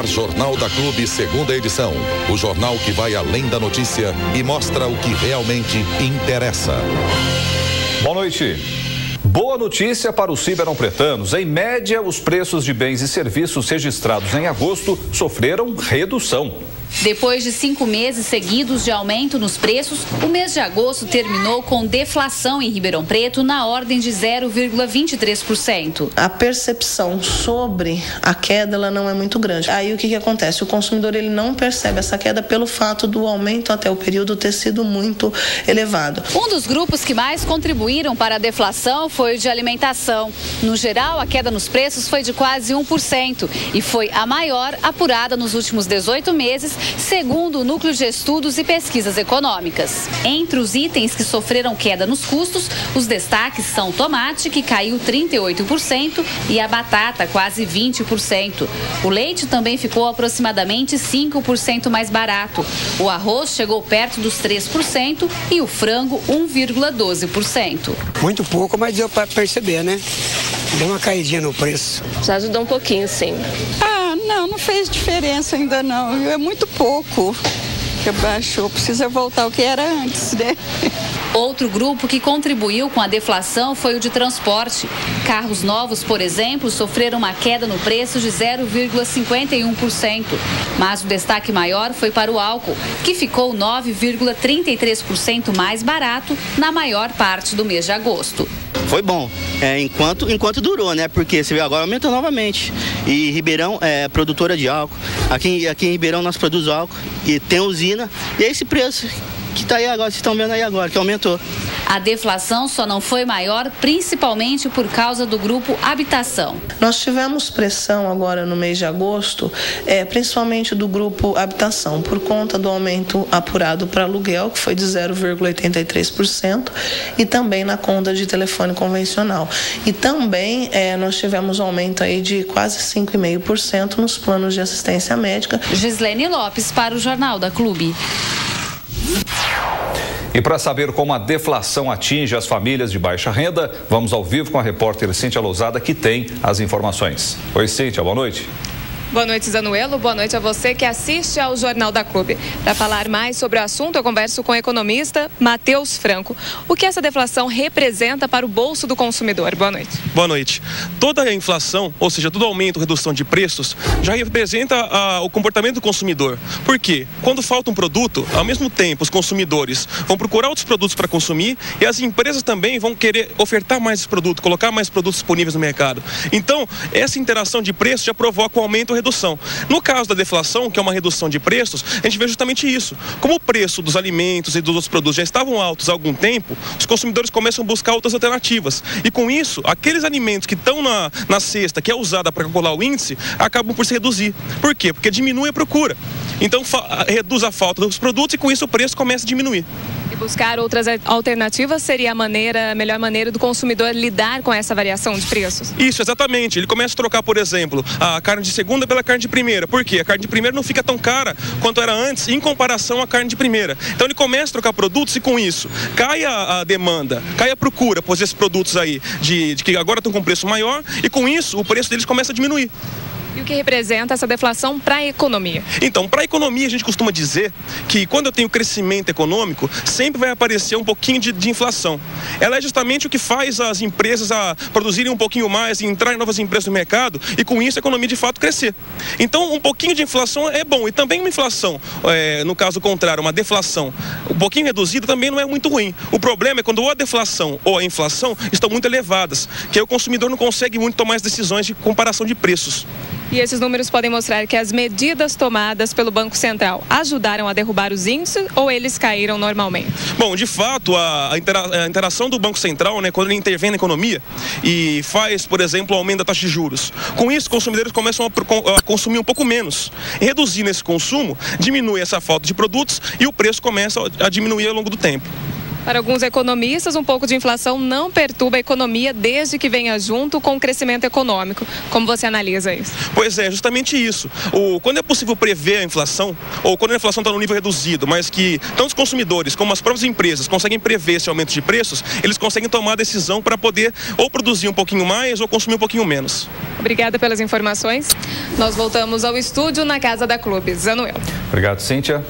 ar Jornal da Clube, segunda edição. O jornal que vai além da notícia e mostra o que realmente interessa. Boa noite. Boa notícia para os ribeirão-pretanos. Em média, os preços de bens e serviços registrados em agosto sofreram redução. Depois de 5 meses seguidos de aumento nos preços, o mês de agosto terminou com deflação em Ribeirão Preto na ordem de 0,23%. A percepção sobre a queda ela não é muito grande. Aí o que acontece? O consumidor ele não percebe essa queda pelo fato do aumento até o período ter sido muito elevado. Um dos grupos que mais contribuíram para a deflação foi o de alimentação. No geral, a queda nos preços foi de quase 1% e foi a maior apurada nos últimos 18 meses, segundo o Núcleo de Estudos e Pesquisas Econômicas. Entre os itens que sofreram queda nos custos, os destaques são o tomate, que caiu 38%, e a batata, quase 20%. O leite também ficou aproximadamente 5% mais barato. O arroz chegou perto dos 3% e o frango 1,12%. Muito pouco, mas deu para perceber, né? Deu uma caidinha no preço. Já ajudou um pouquinho, sim. Não fez diferença ainda não. É muito pouco que baixou. Precisa voltar ao que era antes, né? Outro grupo que contribuiu com a deflação foi o de transporte. Carros novos, por exemplo, sofreram uma queda no preço de 0,51%. Mas o destaque maior foi para o álcool, que ficou 9,33% mais barato na maior parte do mês de agosto. Foi bom, enquanto durou, né? Porque você vê agora aumentou novamente. E Ribeirão é produtora de álcool. Aqui em Ribeirão nós produzimos álcool e tem usina. E é esse preço que está aí agora, vocês estão vendo aí agora, que aumentou. A deflação só não foi maior, principalmente por causa do grupo habitação. Nós tivemos pressão agora no mês de agosto, principalmente do grupo habitação, por conta do aumento apurado para aluguel, que foi de 0,83%, e também na conta de telefone convencional. E também nós tivemos um aumento aí de quase 5,5% nos planos de assistência médica. Gislene Lopes para o Jornal da Clube. E para saber como a deflação atinge as famílias de baixa renda, vamos ao vivo com a repórter Cíntia Lousada, que tem as informações. Oi, Cíntia, boa noite. Boa noite, Zanuelo. Boa noite a você que assiste ao Jornal da Clube. Para falar mais sobre o assunto, eu converso com o economista Matheus Franco. O que essa deflação representa para o bolso do consumidor? Boa noite. Boa noite. Toda a inflação, ou seja, todo aumento, redução de preços, já representa o comportamento do consumidor. Por quê? Quando falta um produto, ao mesmo tempo os consumidores vão procurar outros produtos para consumir e as empresas também vão querer ofertar mais produto, colocar mais produtos disponíveis no mercado. Então, essa interação de preço já provoca um aumento ou redução. No caso da deflação, que é uma redução de preços, a gente vê justamente isso. Como o preço dos alimentos e dos outros produtos já estavam altos há algum tempo, os consumidores começam a buscar outras alternativas. E com isso, aqueles alimentos que estão na cesta, que é usada para calcular o índice, acabam por se reduzir. Por quê? Porque diminui a procura. Então, reduz a falta dos produtos e com isso o preço começa a diminuir. E buscar outras alternativas seria a melhor maneira do consumidor lidar com essa variação de preços? Isso, exatamente. Ele começa a trocar, por exemplo, a carne de segunda pela carne de primeira. Por quê? A carne de primeira não fica tão cara quanto era antes em comparação à carne de primeira. Então ele começa a trocar produtos e com isso cai a demanda, cai a procura por esses produtos aí de que agora estão com preço maior e com isso o preço deles começa a diminuir. E o que representa essa deflação para a economia? Então, para a economia, a gente costuma dizer que quando eu tenho crescimento econômico, sempre vai aparecer um pouquinho de inflação. Ela é justamente o que faz as empresas a produzirem um pouquinho mais, entrar em novas empresas no mercado e com isso a economia de fato crescer. Então, um pouquinho de inflação é bom e também uma inflação, no caso contrário, uma deflação um pouquinho reduzida também não é muito ruim. O problema é quando ou a deflação ou a inflação estão muito elevadas, que aí o consumidor não consegue muito tomar as decisões de comparação de preços. E esses números podem mostrar que as medidas tomadas pelo Banco Central ajudaram a derrubar os índices ou eles caíram normalmente? Bom, de fato, a interação do Banco Central, né, quando ele intervém na economia e faz, por exemplo, o aumento da taxa de juros. Com isso, os consumidores começam a consumir um pouco menos. E reduzindo esse consumo, diminui essa falta de produtos e o preço começa a diminuir ao longo do tempo. Para alguns economistas, um pouco de inflação não perturba a economia desde que venha junto com o crescimento econômico. Como você analisa isso? Pois é, justamente isso. Quando é possível prever a inflação, ou quando a inflação está num nível reduzido, mas que tanto os consumidores como as próprias empresas conseguem prever esse aumento de preços, eles conseguem tomar a decisão para poder ou produzir um pouquinho mais ou consumir um pouquinho menos. Obrigada pelas informações. Nós voltamos ao estúdio na Casa da Clube. Zanuel. Obrigado, Cíntia.